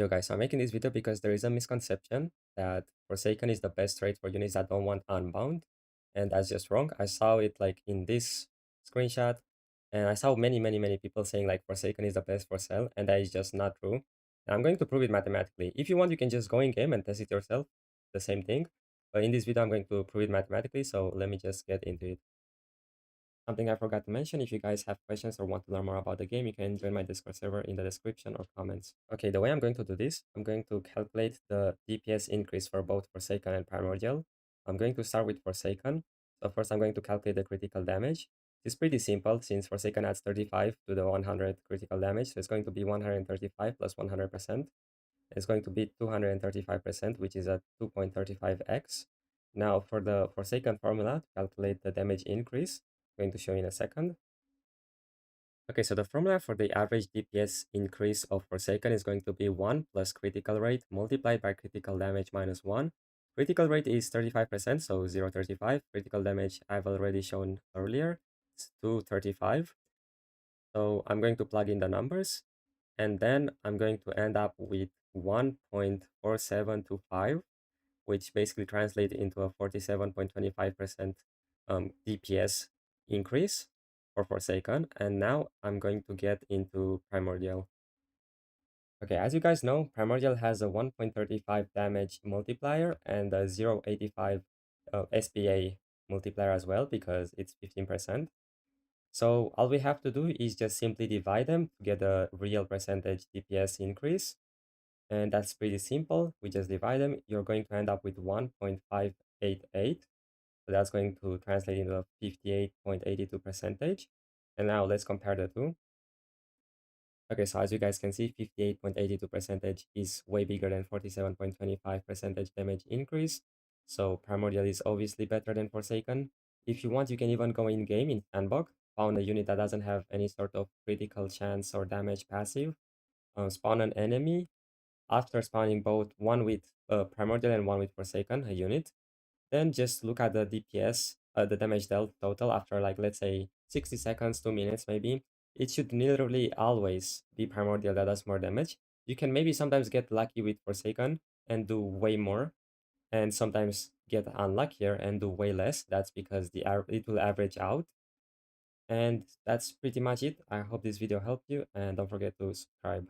Yo guys, so I'm making this video because there is a misconception that Forsaken is the best trade for units that don't want Unbound, and that's just wrong. I saw it like in this screenshot, and I saw many people saying like Forsaken is the best for sell, and that is just not true. And I'm going to prove it mathematically. If you want, you can just go in game and test it yourself, the same thing. But in this video, I'm going to prove it mathematically, so let me just get into it. Something I forgot to mention, if you guys have questions or want to learn more about the game, you can join my Discord server in the description or comments. Okay, the way I'm going to do this, I'm going to calculate the DPS increase for both Forsaken and Primordial. I'm going to start with Forsaken. So first I'm going to calculate the critical damage. It's pretty simple since Forsaken adds 35 to the 100 critical damage. So it's going to be 135 plus 100%. It's going to be 235%, which is a 2.35x. Now for the Forsaken formula to calculate the damage increase, I'm going to show you in a second. Okay, so the formula for the average DPS increase of Forsaken is going to be 1 plus critical rate multiplied by critical damage minus 1. Critical rate is 35%, so 0.35. Critical damage I've already shown earlier. It's 235. So I'm going to plug in the numbers, and then I'm going to end up with 1.4725, which basically translates into a 47.25% DPS increase for Forsaken. And now I'm going to get into Primordial. Okay, as you guys know, Primordial has a 1.35 damage multiplier and a 0.85 SPA multiplier as well because it's 15%. So all we have to do is just simply divide them to get a real percentage DPS increase. And that's pretty simple. We just divide them. You're going to end up with 1.588. So that's going to translate into a 58.82 percentage. And now let's compare the two. Okay, so as you guys can see, 58.82 percentage is way bigger than 47.25 percentage damage increase. So Primordial is obviously better than Forsaken. If you want, you can even go in game in Sandbox, found a unit that doesn't have any sort of critical chance or damage passive, spawn an enemy. After spawning both one with Primordial and one with Forsaken, a unit, then just look at the DPS, the damage dealt total after like, let's say 60 seconds, 2 minutes maybe. It should literally always be Primordial that does more damage. You can maybe sometimes get lucky with Forsaken and do way more, and sometimes get unluckier and do way less. That's because it will average out. And that's pretty much it. I hope this video helped you, and don't forget to subscribe.